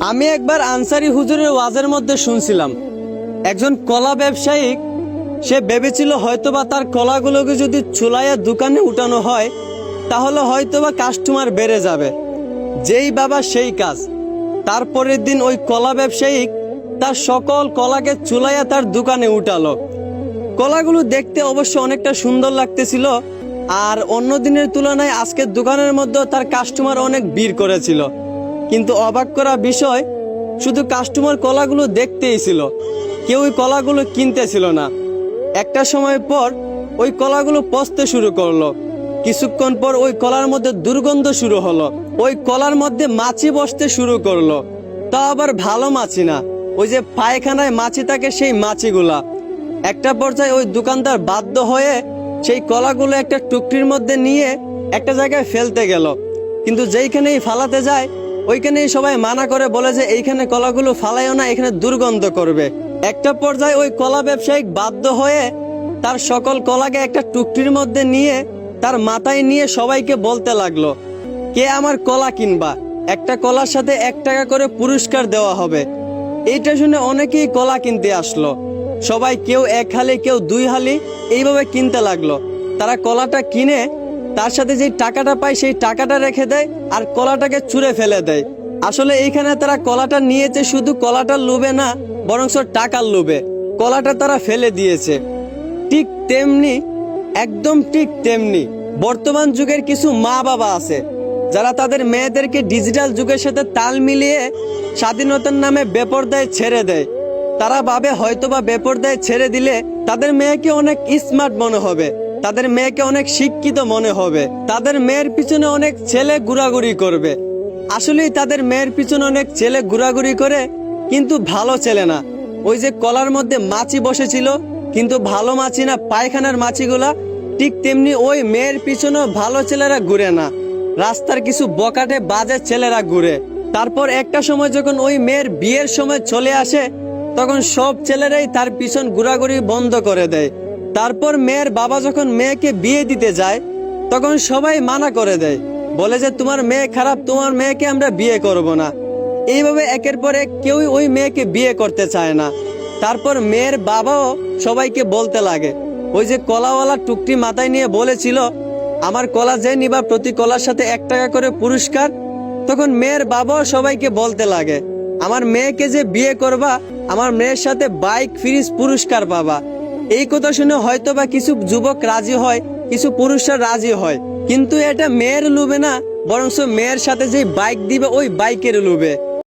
আমি একবার আনসারি হুজুরের ওয়াজের মধ্যে শুনছিলাম একজন কলা ব্যবসায়ী সে ভেবেছিল হয়তোবা তার কলাগুলোকে যদি চুলাইয়া দোকানে উঠানো হয় তাহলে হয়তোবা কাস্টমার বেড়ে যাবে। যেই বাবা সেই কাজ। তারপরের দিন ওই কলা ব্যবসায়ী তার সকল কলাকে চুলাইয়া তার দোকানে উঠালো। কলাগুলো দেখতে অবশ্য অনেকটা সুন্দর লাগতেছিল, আর অন্য দিনের তুলনায় আজকের দোকানের মধ্যে তার কাস্টমার অনেক ভিড় করেছিল। কিন্তু অবাক করা বিষয়, শুধু কাস্টমার কলাগুলো দেখতেই ছিল, কেউ ওই কলাগুলো কিনতেছিল না। একটা সময় পর ওই কলাগুলো পচতে শুরু করলো। কিছুক্ষণ পর ওই কলার মধ্যে দুর্গন্ধ শুরু হলো। ওই কলার মধ্যে মাছি বসতে শুরু করলো। তা আবার ভালো মাছি না, ওই যে পায়খানায় মাছি থাকে সেই মাছিগুলা। একটা পর্যায়ে ওই দোকানদার বাধ্য হয়ে সেই কলাগুলো একটা টুকরির মধ্যে নিয়ে একটা জায়গায় ফেলতে গেল। কিন্তু যেইখানেই ফালাতে যায় ওইখানেই সবাই মানা করে, বলে যে এইখানে কলাগুলো ফালাইও না, এখানে দুর্গন্ধ করবে। একটা পর্যায়ে ওই কলা ব্যবসায়িক বাধ্য হয়ে তার সকল কলাকে একটা টুকরির মধ্যে নিয়ে তার মাথায় নিয়ে সবাইকে বলতে লাগলো, কে আমার কলা কিনবা, একটা কলার সাথে 1 টাকা করে পুরস্কার দেওয়া হবে। এইটা শুনে অনেকেই কলা কিনতে আসলো। সবাই কেউ 1 হালি, কেউ 2 হালি এইভাবে কিনতে লাগলো। তারা কলাটা কিনে তার সাথে যে টাকাটা পায় সেই টাকাটা রেখে দেয় আর কলাটাকে ছুঁড়ে ফেলে দেয়। আসলে এইখানে তারা কলাটা নিয়েছে শুধু কলাটার লোভে না, বরং টাকার লোভে কলাটা তারা ফেলে দিয়েছে। ঠিক তেমনি, একদম ঠিক তেমনি বর্তমান যুগের কিছু মা বাবা আছে যারা তাদের মেয়েদেরকে ডিজিটাল যুগের সাথে তাল মিলিয়ে স্বাধীনতার নামে বেপরদায় ছেড়ে দেয়। তারা ভাবে হয়তোবা বেপরদায় ছেড়ে দিলে তাদের মেয়েকে অনেক স্মার্ট মনে হবে, তাদের মেয়েকে অনেক শিক্ষিত মনে হবে, তাদের মেয়ের পিছনে অনেক ছেলে ঘোরাঘুরি করবে। আসলেই তাদের মেয়ের পিছনে অনেক ছেলে ঘোরাঘুরি করে, কিন্তু ভালো ছেলে না। ওই যে কলার মধ্যে মাছি বসেছিল, কিন্তু ভালো মাছি না, পায়খানার মাছিগুলা। ঠিক তেমনি ওই মেয়ের পিছনেও ভালো ছেলেরা ঘুরে না, রাস্তার কিছু বকাটে বাজে ছেলেরা ঘুরে। তারপর একটা সময় যখন ওই মেয়ের বিয়ের সময় চলে আসে, তখন সব ছেলেরাই তার পিছন ঘোরাঘুরি বন্ধ করে দেয়। তারপর মেয়ের বাবা যখন মেয়েকে বিয়ে দিতে যায়, তখন সবাই মানা করে দেয়, বলে যে তোমার মেয়ে খারাপ, তোমার মেয়েকে আমরা বিয়ে করব না। এইভাবে একের পর এক কেউই ওই মেয়েকে বিয়ে করতে চায় না। তারপর মেয়ের বাবাও সবাইকে বলতে লাগে, ওই যে কলাওয়ালা টুকটি মাথায় নিয়ে বলেছিল, আমার কলা যে নিবা প্রতি কলার সাথে 1 টাকা করে পুরস্কার। তখন মেয়ের বাবাও সবাইকে বলতে লাগে, আমার মেয়েকে যে বিয়ে করবা, আমার মেয়ের সাথে বাইক, ফ্রিজ পুরস্কার পাবা। এই কথা শুনে হয়তোবা কিছু যুবক রাজি হয়, কিছু পুরুষরা রাজি হয়, কিন্তু এটা মেয়ের লোভে না, বরং মেয়ের সাথে যে বাইক দিবে ওই বাইকের লোভে।